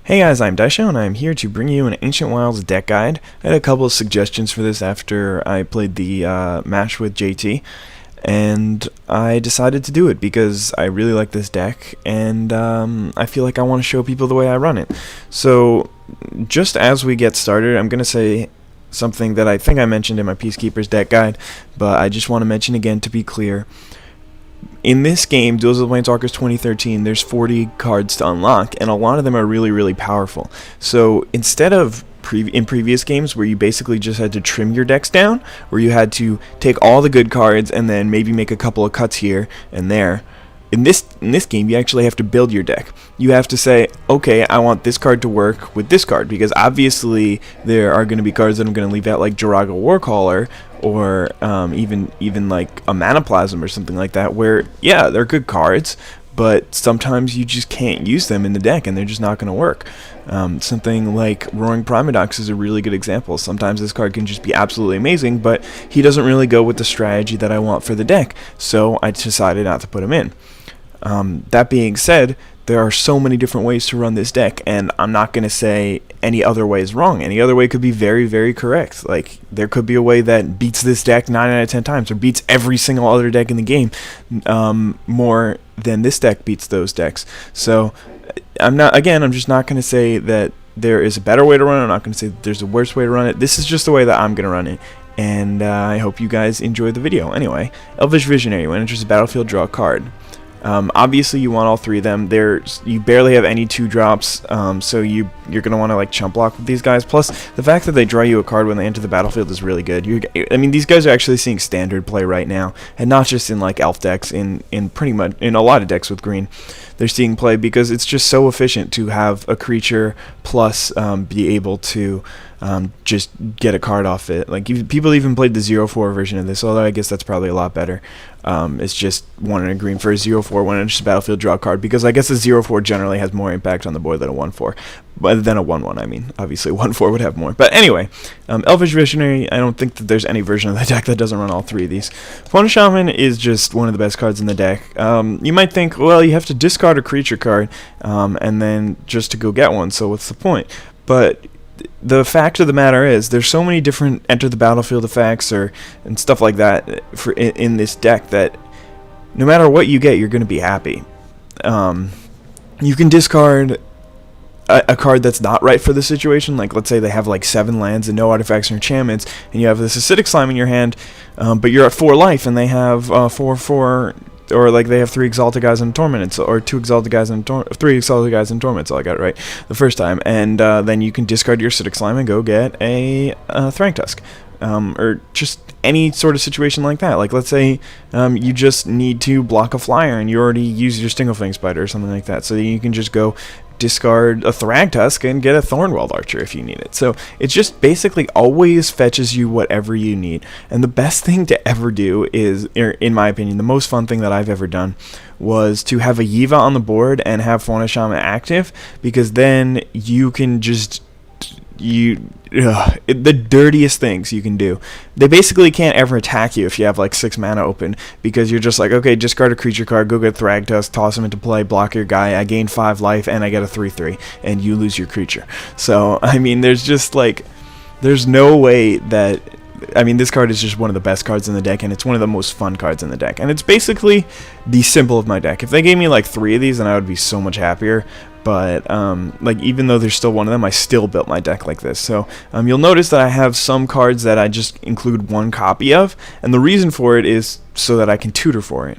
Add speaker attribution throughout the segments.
Speaker 1: Hey guys, I'm Daisho, and I'm here to bring you an Ancient Wilds deck guide. I had a couple of suggestions for this after I played the match with JT, and I decided to do it because I really like this deck, and I feel like I want to show people the way I run it. So, just as we get started, I'm going to say something that I think I mentioned in my Peacekeepers deck guide, but I just want to mention again to be clear. In this game, Duels of the Planeswalkers 2013, there's 40 cards to unlock, and a lot of them are really, really powerful. So instead of in previous games where you basically just had to trim your decks down, where you had to take all the good cards and then maybe make a couple of cuts here and there, in this game, you actually have to build your deck. You have to say, okay, I want this card to work with this card, because obviously there are going to be cards that I'm going to leave out, like Jiraga Warcaller, or even like a Mana Plasm or something like that, where, yeah, they're good cards, but sometimes you just can't use them in the deck, and they're just not going to work. Something like Roaring Primodox is a really good example. Sometimes this card can just be absolutely amazing, but he doesn't really go with the strategy that I want for the deck, so I decided not to put him in. That being said, there are so many different ways to run this deck, and I'm not going to say any other way is wrong. Any other way could be very, very correct. Like, there could be a way that beats this deck 9 out of 10 times, or beats every single other deck in the game more than this deck beats those decks. So, I'm just not going to say that there is a better way to run it. I'm not going to say that there's a worse way to run it. This is just the way that I'm going to run it. And I hope you guys enjoyed the video. Anyway, Elvish Visionary. When enters the battlefield, draw a card. Obviously you want all three of them. You barely have any 2-drops, so you're going to want to like chump block with these guys. Plus, the fact that they draw you a card when they enter the battlefield is really good. I mean, these guys are actually seeing standard play right now, and not just in like elf decks, in pretty much in a lot of decks with green. They're seeing play because it's just so efficient to have a creature plus be able to just get a card off it. Like, people even played the 0/4 version of this, although I guess that's probably a lot better. It's just 1 and a green for a 0/4 when enters the battlefield, draw a card, because I guess the 0/4 generally has more impact on the board than a 1/4. But than a 1/1, I mean. Obviously 1/4 would have more. But anyway, Elvish Visionary, I don't think that there's any version of the deck that doesn't run all three of these. Fauna Shaman is just one of the best cards in the deck. You might think, well, you have to discard a creature card and then just to go get one, so what's the point? But the fact of the matter is, there's so many different enter the battlefield effects and stuff like that in this deck that no matter what you get, you're going to be happy. You can discard a card that's not right for the situation. Like, let's say they have like 7 lands and no artifacts or enchantments, and you have this acidic slime in your hand, but you're at 4 life and they have 4/4. Or like they have 3 Exalted Guys in Torment, or 2 Exalted Guys in 3 Exalted Guys in Torment, so I got it right the first time. And then you can discard your Acidic Slime and go get a Thragtusk. Or just any sort of situation like that. Like, let's say you just need to block a flyer and you already use your Stinglefang Spider or something like that. So you can just go discard a Thragtusk and get a Thornweld Archer if you need it. So it just basically always fetches you whatever you need. And the best thing to ever do is, in my opinion, the most fun thing that I've ever done was to have a Yiva on the board and have Fauna Shaman active, because then you can just the dirtiest things you can do. They basically can't ever attack you if you have like 6 mana open, because you're just like, okay, discard a creature card, go get Thragtusk, toss him into play, block your guy, I gain 5 life, and I get a 3/3, and you lose your creature. So, I mean, there's no way that, I mean, this card is just one of the best cards in the deck, and it's one of the most fun cards in the deck, and it's basically the symbol of my deck. If they gave me like 3 of these, then I would be so much happier. But like, even though there's still one of them, I still built my deck like this. So you'll notice that I have some cards that I just include 1 copy of, and the reason for it is so that I can tutor for it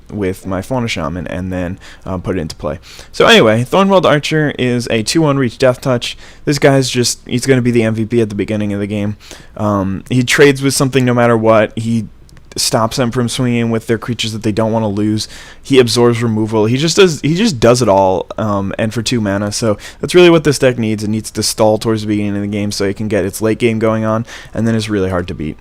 Speaker 1: with my Fauna Shaman and then put it into play. So anyway, Thornweld Archer is a 2/1 reach Death Touch. This guy's he's going to be the MVP at the beginning of the game. He trades with something no matter what. He stops them from swinging with their creatures that they don't want to lose. He absorbs removal. He just does it all, and for 2 mana. So that's really what this deck needs. It needs to stall towards the beginning of the game so it can get its late game going on, and then it's really hard to beat.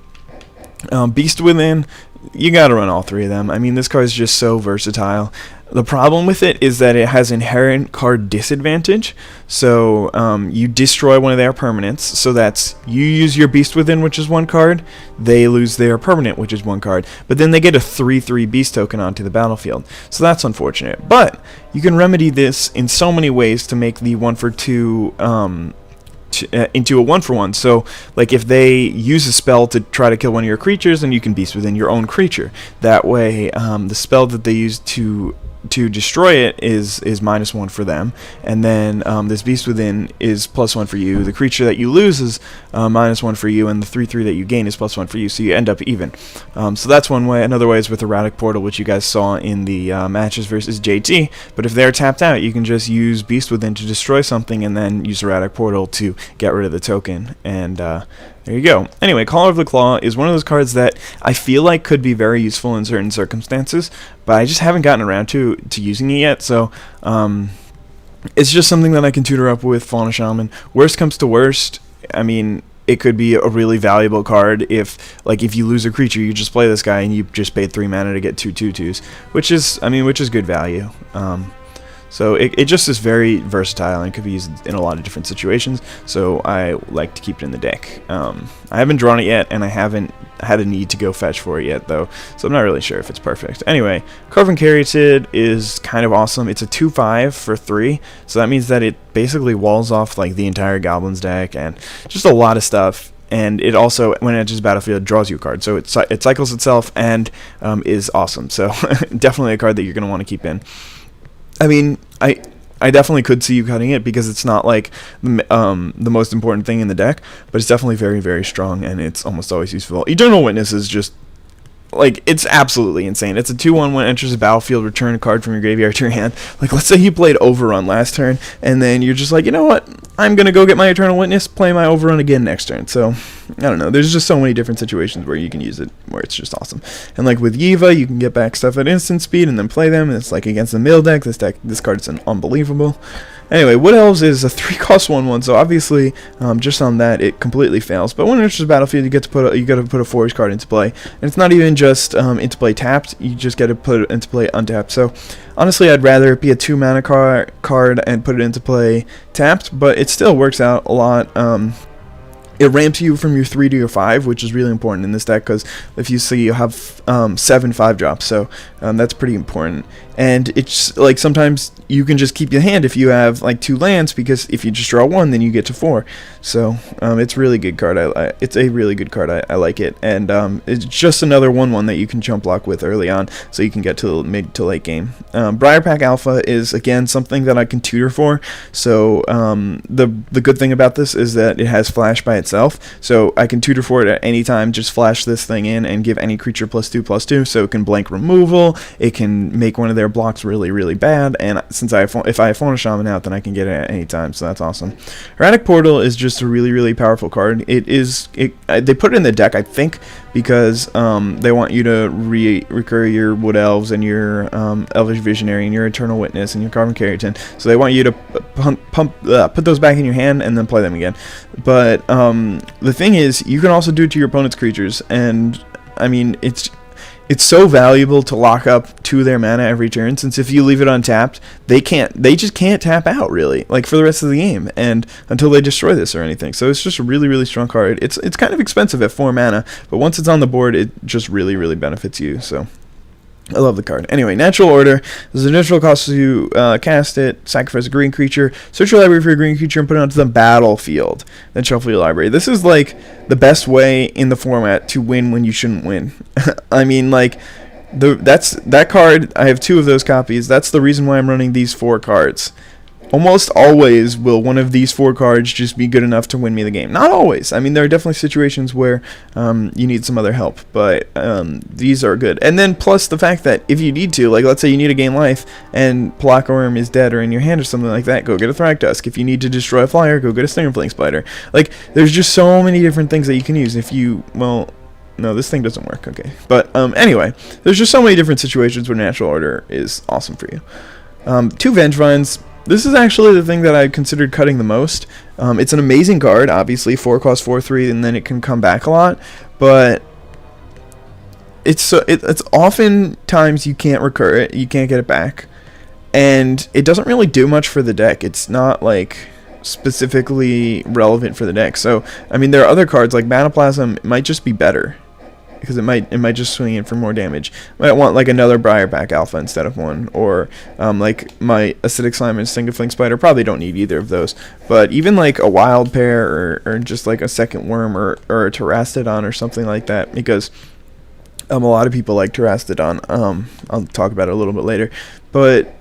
Speaker 1: Beast Within, you gotta run all 3 of them. I mean, this card is just so versatile. The problem with it is that it has inherent card disadvantage. So you destroy one of their permanents. So that's you use your Beast Within, which is one card. They lose their permanent, which is one card. But then they get a 3/3 Beast token onto the battlefield. So that's unfortunate. But you can remedy this in so many ways to make the 1/2 into a 1/1. So like if they use a spell to try to kill one of your creatures, then you can Beast Within your own creature. That way the spell that they use to destroy it is -1 for them, and then this Beast Within is +1 for you. The creature that you lose is -1 for you, and the 3/3 that you gain is +1 for you, so you end up even. So that's one way. Another way is with Erratic Portal, which you guys saw in the matches versus JT, but if they're tapped out, you can just use Beast Within to destroy something and then use Erratic Portal to get rid of the token, and there you go. Anyway, Caller of the Claw is one of those cards that I feel like could be very useful in certain circumstances, but I just haven't gotten around to using it yet, so it's just something that I can tutor up with Fauna Shaman. Worst comes to worst, I mean, it could be a really valuable card if you lose a creature, you just play this guy and you just paid 3 mana to get 2 2/2s, which is good value. So it just is very versatile and could be used in a lot of different situations, so I like to keep it in the deck. I haven't drawn it yet, and I haven't had a need to go fetch for it yet, though, so I'm not really sure if it's perfect. Anyway, Carven Caryatid is kind of awesome. It's a 2/5 for 3, so that means that it basically walls off like the entire Goblins deck and just a lot of stuff. And it also, when it enters battlefield, draws you a card, so it cycles itself and is awesome. So definitely a card that you're going to want to keep in. I mean, I definitely could see you cutting it because it's not like the most important thing in the deck, but it's definitely very, very strong, and it's almost always useful. Eternal Witness is just, like, it's absolutely insane. It's a 2/1 when it enters the battlefield, return a card from your graveyard to your hand. Like, let's say you played Overrun last turn, and then you're just like, you know what, I'm going to go get my Eternal Witness, play my Overrun again next turn. So, I don't know, there's just so many different situations where you can use it, where it's just awesome. And like with Yiva, you can get back stuff at instant speed and then play them, and it's like against the mill deck, this card is unbelievable. Anyway, Wood Elves is a 3-cost 1/1, so obviously just on that it completely fails. But when it enters the battlefield, you got to put a forest card into play, and it's not even just into play tapped. You just get to put it into play untapped. So honestly, I'd rather it be a 2-mana card and put it into play tapped, but it still works out a lot. It ramps you from your 3 to your 5, which is really important in this deck, because if you see, you have 7 5-drops, so that's pretty important. And it's like sometimes you can just keep your hand if you have like 2 lands, because if you just draw 1, then you get to 4. So it's a really good card. It's a really good card. I like it, and it's just another 1/1 that you can jump block with early on, so you can get to mid to late game. Briarpack Alpha is again something that I can tutor for. So the good thing about this is that it has flash by itself, so I can tutor for it at any time. Just flash this thing in and give any creature +2/+2, so it can blank removal. It can make one of their blocks really, really bad, and since if I have Fauna Shaman out, then I can get it at any time, so that's awesome. Erratic Portal is just a really, really powerful card. They put it in the deck, I think, because they want you to recur your Wood Elves and your Elvish Visionary and your Eternal Witness and your Carven Caryatid, so they want you to put those back in your hand and then play them again. But the thing is, you can also do it to your opponent's creatures, and I mean, it's so valuable to lock up 2 of their mana every turn, since if you leave it untapped, they just can't tap out, really, like for the rest of the game, and until they destroy this or anything. So it's just a really, really strong card. It's kind of expensive at 4 mana, but once it's on the board, it just really, really benefits you. So I love the card. Anyway, Natural Order. There's a neutral cost to cast it, sacrifice a green creature, search your library for a green creature, and put it onto the battlefield. Then shuffle your library. This is like the best way in the format to win when you shouldn't win. I mean, like, that card, I have 2 of those copies. That's the reason why I'm running these 4 cards. Almost always will one of these 4 cards just be good enough to win me the game. Not always. I mean, there are definitely situations where you need some other help, but these are good. And then plus the fact that if you need to, like let's say you need to gain life and Plockorm is dead or in your hand or something like that, go get a Thragtusk. If you need to destroy a flyer, go get a Stingerfling Spider. Like, there's just so many different things that you can use if you, well, no, this thing doesn't work, okay. But anyway, there's just so many different situations where Natural Order is awesome for you. 2 Vengevines. This is actually the thing that I considered cutting the most. It's an amazing card, obviously, 4 cost 4/3, and then it can come back a lot. But it's oftentimes you can't recur it, you can't get it back. and it doesn't really do much for the deck. It's not like specifically relevant for the deck. So I mean, there are other cards like Manaplasm might just be better, because it might just swing in for more damage. Might want like another Briarback Alpha instead of one, or like my Acidic Slime and Stingfling Spider probably don't need either of those. But even like a Wild Pair, or just like a second Worm, or a Terrastodon or something like that, because a lot of people like Terrastodon. I'll talk about it a little bit later, but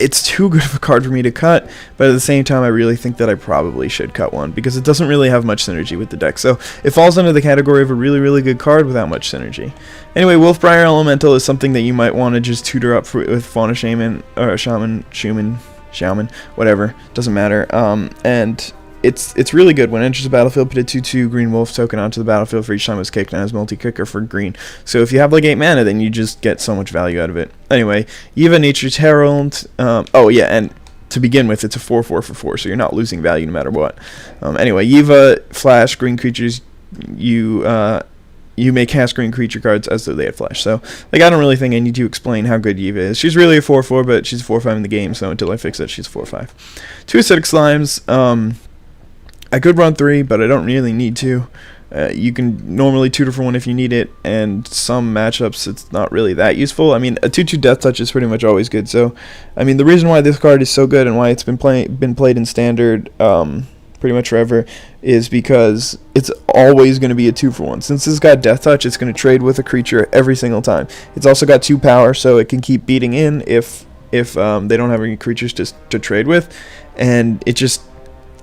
Speaker 1: it's too good of a card for me to cut, but at the same time I really think that I probably should cut one, because it doesn't really have much synergy with the deck. So it falls under the category of a really, really good card without much synergy. Anyway, Wolfbriar Elemental is something that you might want to just tutor up with Fauna Shaman, or Shaman, whatever, doesn't matter. And it's really good. When it enters the battlefield, put a 2/2 green wolf token onto the battlefield for each time it's kicked, and has multi-kicker for green. So if you have like 8 mana, then you just get so much value out of it. Anyway, Eva Nature's Herald. Oh yeah, and to begin with, it's a 4/4 for 4, so you're not losing value no matter what. Anyway, Eva Flash green creatures. You may cast green creature cards as though they had flash. So, like, I don't really think I need to explain how good Eva is. She's really a 4/4, but she's a 4/5 in the game, so until I fix it, she's 4/5. 2 Acidic Slimes. I could run 3, but I don't really need to. You can normally tutor for 1 if you need it, and some matchups it's not really that useful. I mean, a 2/2 Death Touch is pretty much always good. So, I mean, the reason why this card is so good and why it's been played in Standard pretty much forever is because it's always going to be a 2-for-1. Since it's got Death Touch, it's going to trade with a creature every single time. It's also got 2 power, so it can keep beating in if they don't have any creatures to trade with, and it just,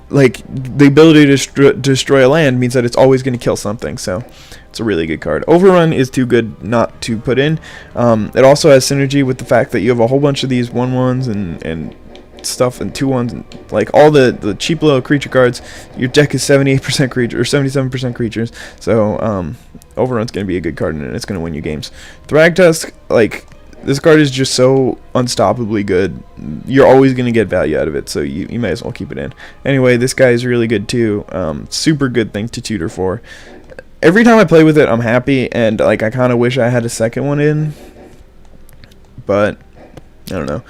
Speaker 1: like, the ability to destroy a land means that it's always going to kill something, so it's a really good card. Overrun is too good not to put in. It also has synergy with the fact that you have a whole bunch of these 1/1s and stuff, and 2/1s, and like all the cheap little creature cards. Your deck is 78% creature, or 77% creatures, so Overrun's going to be a good card, and it's going to win you games. Thragtusk, like, this card is just so unstoppably good. You're always going to get value out of it, so you may as well keep it in. Anyway, this guy is really good too. Super good thing to tutor for. Every time I play with it, I'm happy, and like, I kind of wish I had a second one in, but I don't know.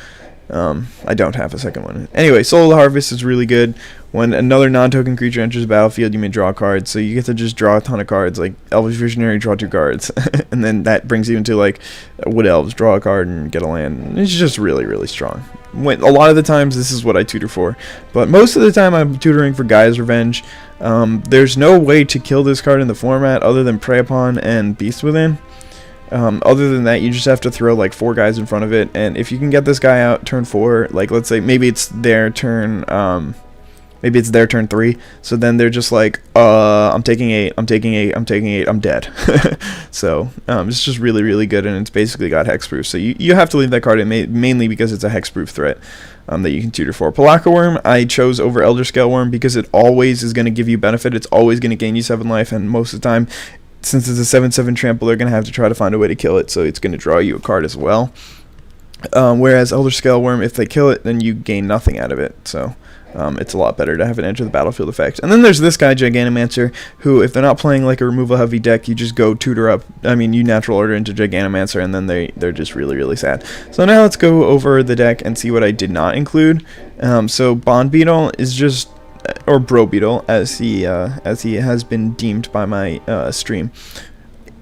Speaker 1: I don't have a second one. Anyway, Soul of the Harvest is really good. When another non-token creature enters the battlefield, you may draw cards. So you get to just draw a ton of cards. Like Elvish Visionary, draw 2 cards. And then that brings you into like Wood Elves, draw a card and get a land. It's just really, really strong. A lot of the times, this is what I tutor for. But most of the time, I'm tutoring for Gaia's Revenge. There's no way to kill this card in the format other than Prey Upon and Beast Within. Other than that, you just have to throw like 4 guys in front of it, and if you can get this guy out turn 4, like let's say maybe it's their turn 3, so then they're just like, I'm taking 8, I'm dead. So it's just really, really good, and it's basically got hexproof, so you have to leave that card in mainly because it's a hexproof threat that you can tutor for. Palaka Worm I chose over Elder Scale Worm because it always is going to give you benefit. It's always going to gain you 7 life, and most of the time, since it's a 7/7 trample, they're going to have to try to find a way to kill it, so it's going to draw you a card as well. Whereas Elder Scale Worm, if they kill it, then you gain nothing out of it, so it's a lot better to have it enter the battlefield effect. And then there's this guy, Giganomancer, who, if they're not playing like a removal-heavy deck, you just go tutor up, you natural order into Giganomancer, and then they're just really, really sad. So now let's go over the deck and see what I did not include. So Bond Beetle is just, or Bro Beetle, as he has been deemed by my stream.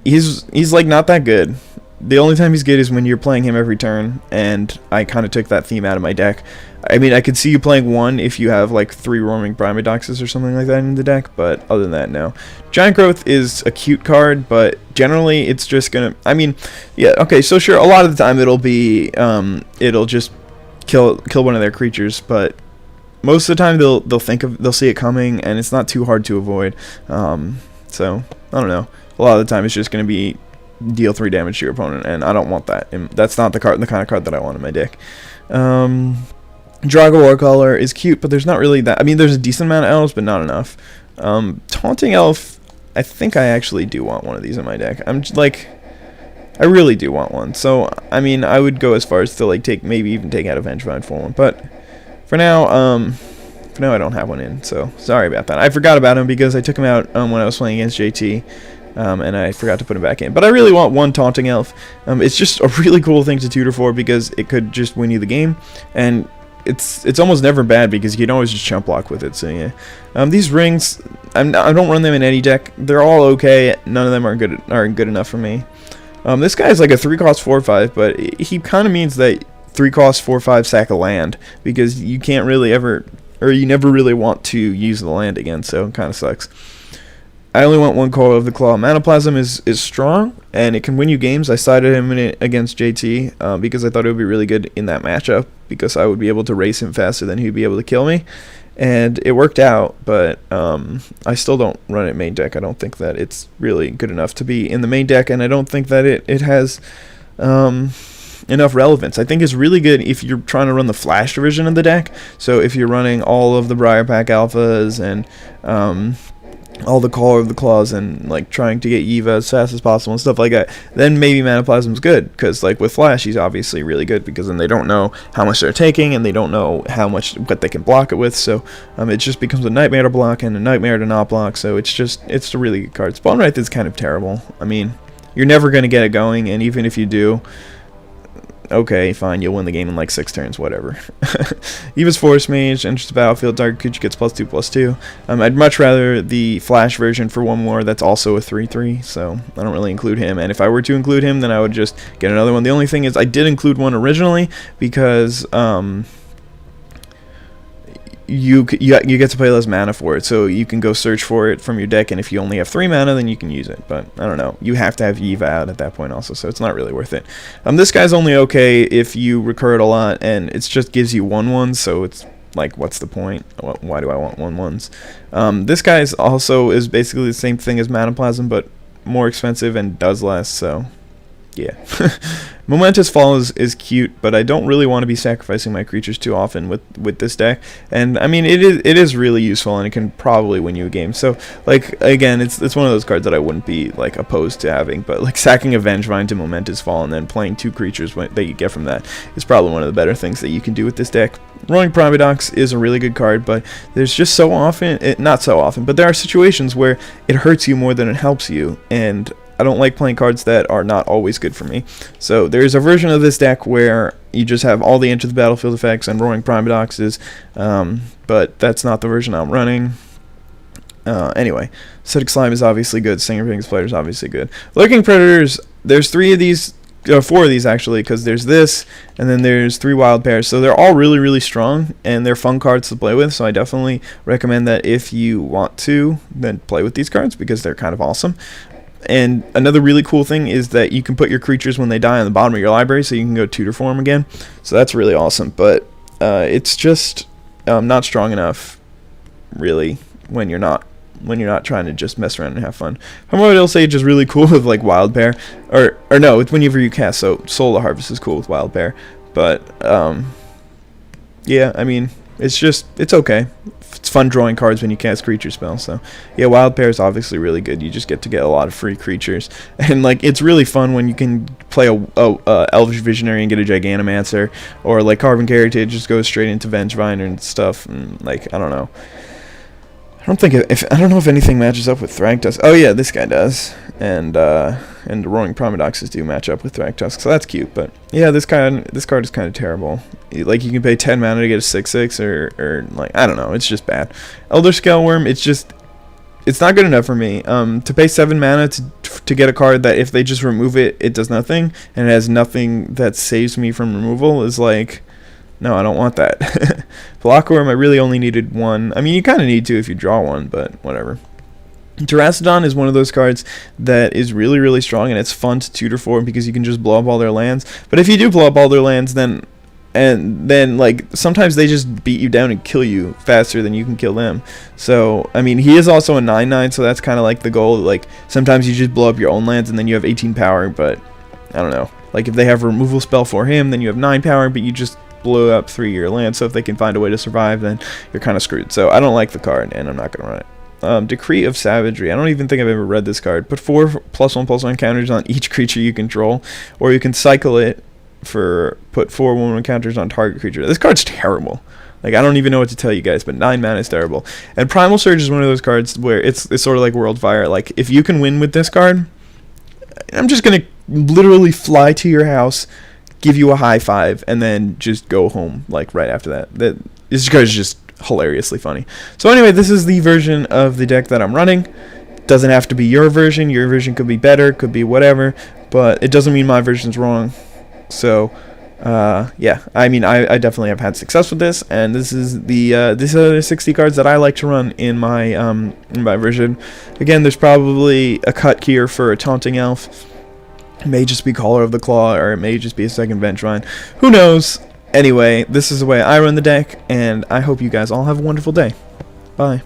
Speaker 1: He's like not that good. The only time he's good is when you're playing him every turn, and I kind of took that theme out of my deck. I mean, I could see you playing 1 if you have like 3 Roaming Primodoxes or something like that in the deck, but other than that, no. Giant Growth is a cute card, but generally it's just gonna, yeah, okay, so sure, a lot of the time it'll be, it'll just kill one of their creatures, but most of the time they'll see it coming, and it's not too hard to avoid. So I don't know. A lot of the time it's just going to be deal 3 damage to your opponent, and I don't want that. And that's not the kind of card that I want in my deck. Drago Warcaller is cute, but there's not really that. I mean, there's a decent amount of elves, but not enough. Taunting Elf, I think I actually do want one of these in my deck. I really do want one. So I mean, I would go as far as to like maybe even take out a Vengevine for one, but for now I don't have one in, so sorry about that. I forgot about him because I took him out when I was playing against JT, and I forgot to put him back in. But I really want one Taunting Elf. It's just a really cool thing to tutor for because it could just win you the game, and it's almost never bad because you can always just chump block with it. So yeah, these rings, I don't run them in any deck. They're all okay. None of them are good enough for me. This guy is like a 3-cost 4/5, but he kind of means that 3-cost 4/5 sack a land, because you can't really ever, or you never really want to use the land again, so it kind of sucks. I only want one Core of the Claw. Manaplasm is strong, and it can win you games. I sided him in it against JT because I thought it would be really good in that matchup, because I would be able to race him faster than he'd be able to kill me. And it worked out, but I still don't run it main deck. I don't think that it's really good enough to be in the main deck, and I don't think that it has enough relevance. I think it's really good if you're trying to run the flash version of the deck. So if you're running all of the Briar Pack Alphas and all the Caller of the Claws and like trying to get Eva as fast as possible and stuff like that, then maybe Manaplasm's good, because like with Flash he's obviously really good, because then they don't know how much they're taking and they don't know what they can block it with, so it just becomes a nightmare to block and a nightmare to not block. So it's a really good card. Spawn Wraith is kind of terrible. I mean, you're never going to get it going, and even if you do, okay, fine, you'll win the game in like 6 turns, whatever. Eva's Force Mage, enters the battlefield, target creature gets +2/+2. I'd much rather the Flash version for one more that's also a 3/3, so I don't really include him. And if I were to include him, then I would just get another one. The only thing is I did include one originally because you get to play less mana for it, so you can go search for it from your deck, and if you only have 3 mana, then you can use it. But I don't know, you have to have Eva out at that point also, so it's not really worth it. This guy's only okay if you recur it a lot, and it just gives you 1/1, so it's like, what's the point? Why do I want 1/1s? This guy is basically the same thing as Manaplasm, but more expensive and does less, so yeah. Momentous Fall is cute, but I don't really want to be sacrificing my creatures too often with this deck. And I mean, it is really useful, and it can probably win you a game. So like, again, it's one of those cards that I wouldn't be like opposed to having, but like sacking a Vengevine to Momentous Fall and then playing 2 creatures that you get from that is probably one of the better things that you can do with this deck. Roaring Promidox is a really good card, but there's just so often, not so often, but there are situations where it hurts you more than it helps you, and I don't like playing cards that are not always good for me. So there's a version of this deck where you just have all the Enter the Battlefield effects and Roaring Promidoxes, but that's not the version I'm running. Anyway, Acidic Slime is obviously good. Stinger Ping Splitter is obviously good. Lurking Predators, there's 4 of these actually, because there's this, and then there's 3 Wild Pairs. So they're all really, really strong, and they're fun cards to play with. So I definitely recommend that if you want to, then play with these cards, because they're kind of awesome. And another really cool thing is that you can put your creatures when they die on the bottom of your library, so you can go tutor for them again. So that's really awesome, but it's just not strong enough, really, when you're not trying to just mess around and have fun. Primordial Sage is really cool with like Wild Pair, or no, it's whenever you cast. So Soul of Harvest is cool with Wild Pair, but yeah, I mean, it's okay. It's fun drawing cards when you cast creature spells. So yeah, Wild Pair is obviously really good. You just get to get a lot of free creatures, and like it's really fun when you can play a Elvish Visionary and get a Giganomancer, or like Carven Carriage just goes straight into Vengevine and stuff. And like, I don't know. I don't know if anything matches up with Thragtusk. Oh yeah, this guy does, and Roaring Promidoxes do match up with Thragtusk, so that's cute. But yeah, this card is kind of terrible. Like, you can pay 10 mana to get a 6/6, or like, I don't know, it's just bad. Elder Scaleworm, it's not good enough for me. To pay 7 mana to get a card that if they just remove it, it does nothing, and it has nothing that saves me from removal is like, no, I don't want that. Blockworm, I really only needed 1. I mean, you kind of need 2 if you draw 1, but whatever. Terracodon is one of those cards that is really, really strong, and it's fun to tutor for because you can just blow up all their lands. But if you do blow up all their lands, then like sometimes they just beat you down and kill you faster than you can kill them. So I mean, he is also a 9/9, so that's kind of like the goal. Like, sometimes you just blow up your own lands and then you have 18 power, but I don't know. Like, if they have a removal spell for him, then you have 9 power, but you just blow up 3 of your lands. So if they can find a way to survive, then you're kind of screwed. So I don't like the card, and I'm not gonna run it. Decree of Savagery. I don't even think I've ever read this card. Put 4 +1/+1 counters on each creature you control, or you can cycle it for put 4 1/1 counters on target creature. This card's terrible. Like, I don't even know what to tell you guys, but 9 mana is terrible. And Primal Surge is one of those cards where it's sort of like Worldfire. Like, if you can win with this card, I'm just going to literally fly to your house, give you a high five, and then just go home, like, right after that. This card is just hilariously funny. So anyway, this is the version of the deck that I'm running. Doesn't have to be your version. Your version could be better, could be whatever, but it doesn't mean my version's wrong. So yeah, I mean, I definitely have had success with this, and this is the these are the 60 cards that I like to run in my version. Again, there's probably a cut here for a Taunting Elf. It may just be Caller of the Claw, or it may just be a second Vengevine. Who knows? Anyway, this is the way I run the deck, and I hope you guys all have a wonderful day. Bye.